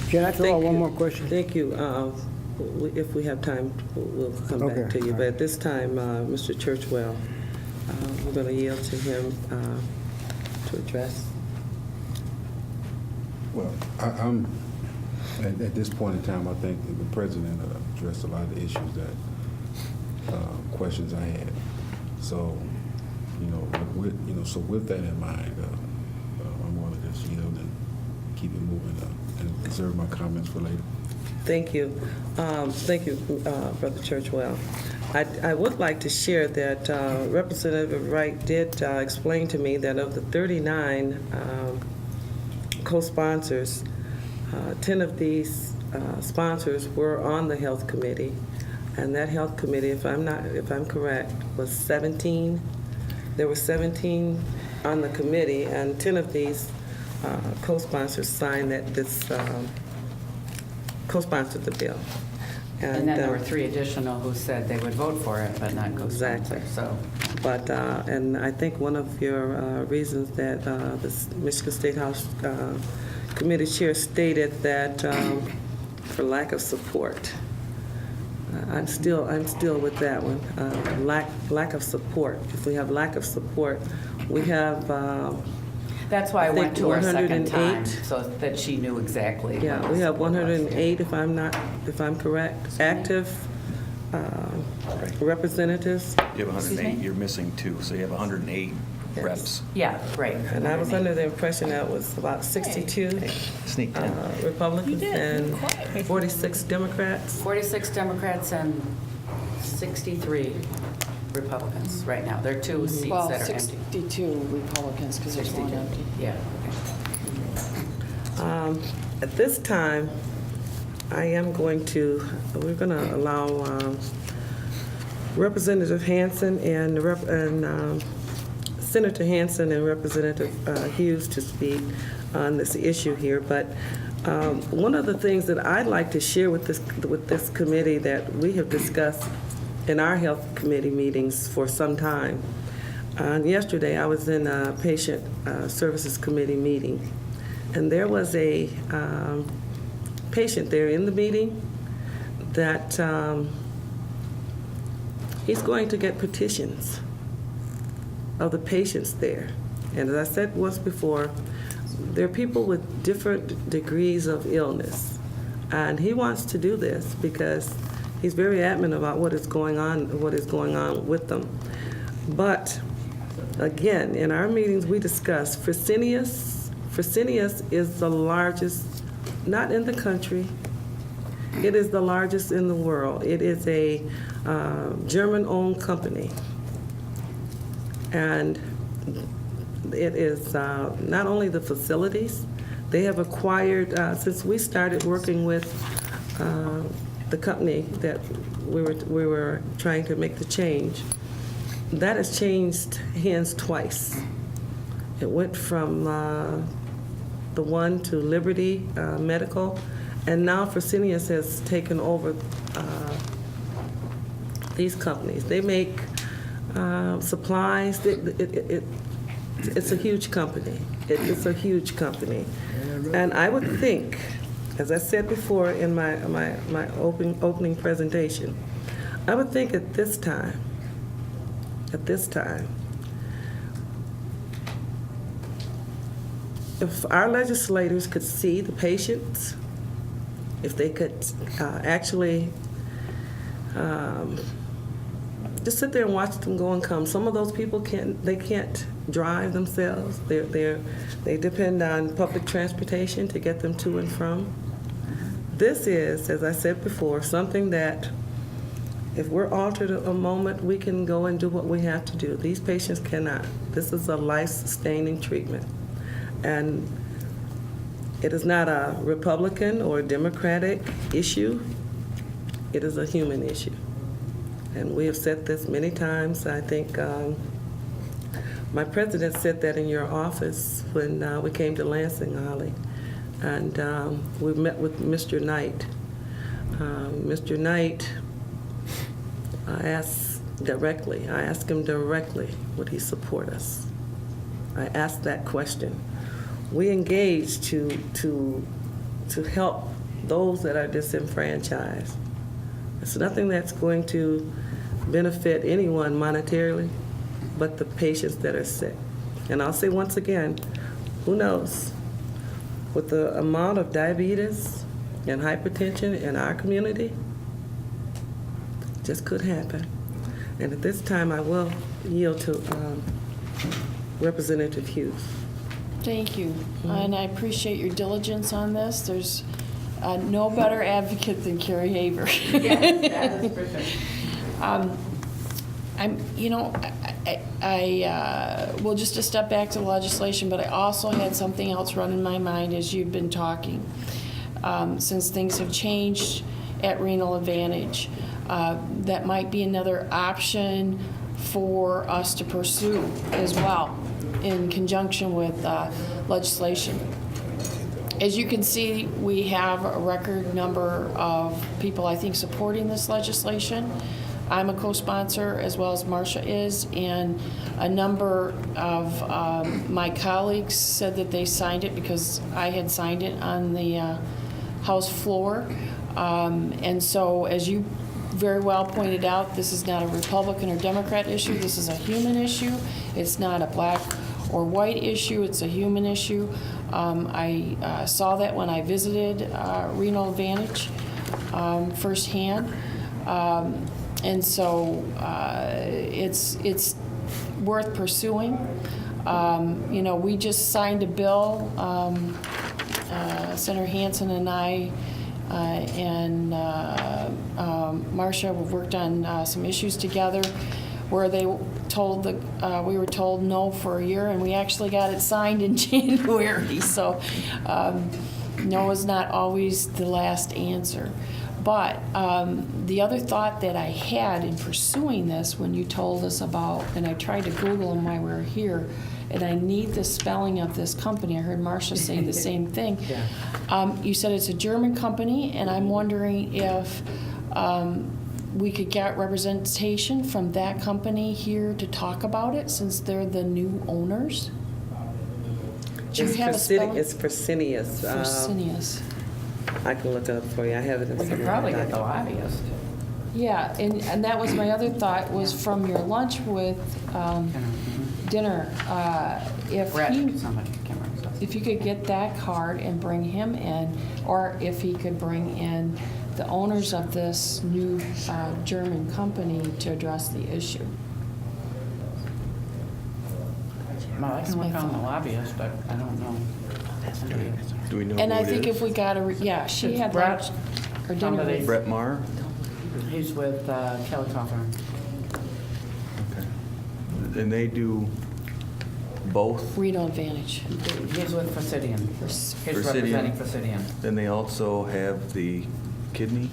Can I throw out one more question? Thank you. If we have time, we'll come back Okay. to you. But at this time, Mr. Churchwell, we're going to yield to him to address. Well, I'm at this point in time, I think the president addressed a lot of the issues that questions I had. So, so with that in mind, I'm going to just yield and keep it moving and reserve my comments for later. Thank you. Thank you, Brother Churchwell. I would like to share that Representative Wright did explain to me that of the 39 co-sponsors, 10 of these sponsors were on the Health Committee, and that Health Committee, if I'm correct, was 17. There were 17 on the committee, and 10 of these co-sponsors signed co-sponsored the bill. And then there were 3 additional who said they would vote for it, but not co-sponsor. Exactly. So, But, and I think one of your reasons that the Michigan State House Committee Chair stated that for lack of support. I'm still with that one. Lack of support. If we have lack of support, we have. that's why I went to her second 108. time, so that she knew exactly. Yeah, what we the have support was. 108, if I'm correct, active representatives. You have Excuse 108, me? you're missing 2, so you have 108 Yes. reps. Yeah, right. And I was under the impression that was about 62 Sneak in. Republicans and 46 Democrats. 46 Democrats and 63 Republicans right now. There are 2 seats Well, that are empty. 62 Republicans, because there's one 62. empty. Yeah. At this time, we're going to allow Representative Hansen and Senator Hansen and Representative Hughes to speak on this issue here. But one of the things that I'd like to share with this committee that we have discussed in our health committee meetings for some time. Yesterday, I was in a patient services committee meeting, and there was a patient there in the meeting that he's going to get petitions of the patients there. And as I said once before, there are people with different degrees of illness. And he wants to do this because he's very adamant about what is going on with them. But again, in our meetings we discuss Fresenius. Fresenius is the largest, not in the country, it is the largest in the world. It is a German-owned company. And it is not only the facilities, they have acquired, since we started working with the company that we were trying to make the change, that has changed hands twice. It went from the one to Liberty Medical, and now Fresenius has taken over these companies. They make supplies. It's a huge company. It's a huge company. And I would think, as I said before in my opening presentation, I would think at this time, if our legislators could see the patients, if they could actually just sit there and watch them go and come. Some of those people can't drive themselves. They depend on public transportation to get them to and from. This is, as I said before, something that if we're altered a moment, we can go and do what we have to do. These patients cannot. This is a life-sustaining treatment. And it is not a Republican or Democratic issue. It is a human issue. And we have said this many times. I think my president said that in your office when we came to Lansing, Holly. And we met with Mr. Knight. Mr. Knight, I asked him directly, would he support us? I asked that question. We engaged to help those that are disenfranchised. It's nothing that's going to benefit anyone monetarily, but the patients that are sick. And I'll say once again, who knows? With the amount of diabetes and hypertension in our community, it just could happen. And at this time, I will yield to Representative Hughes. Thank you, and I appreciate your diligence on this. There's no better advocate than Carrie Haber. Yes, that is for sure. Well, just to step back to the legislation, but I also had something else run in my mind as you've been talking. Since things have changed at Renal Advantage, that might be another option for us to pursue as well in conjunction with legislation. As you can see, we have a record number of people, I think, supporting this legislation. I'm a co-sponsor, as well as Marcia is, and a number of my colleagues said that they signed it because I had signed it on the House floor. And so, as you very well pointed out, this is not a Republican or Democrat issue. This is a human issue. It's not a black or white issue. It's a human issue. I saw that when I visited Renal Advantage firsthand. And so it's worth pursuing. We just signed a bill, Senator Hansen and I and Marcia have worked on some issues together where we were told no for a year, and we actually got it signed in January. So no is not always the last answer. But the other thought that I had in pursuing this when you told us about, and I tried to Google them while we were here, and I need the spelling of this company. I heard Marcia say the same thing. Yeah. You said it's a German company, and I'm wondering if we could get representation from that company here to talk about it, since they're the new owners. Do you have a spelling? It's Fresenius. Fresenius. I can look it up for you. I have it in We some could of my probably get the documents. lobbyist. Yeah, and that was my other thought, was from your lunch with dinner. Brett, somebody, I can't remember. If you could get that card and bring him in, or if he could bring in the owners of this new German company to address the issue. Well, I That's can my look on the thought. lobbyist, but I don't know. Do we know And who I it think is? if we got she It's had Brett, lunch or dinner somebody. with. Brett Maher? He's with Kelly Cawthorn. Okay. And they do both? Renal Advantage. He's with Presidium. He's representing Presidium. Then they also have the kidney?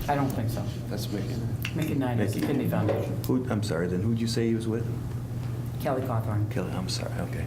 I don't think so. That's Michigan. Mickey Knight is the Kidney Foundation. I'm sorry, then who'd you say he was with? Kelly Cawthorn. Kelly, I'm sorry, okay.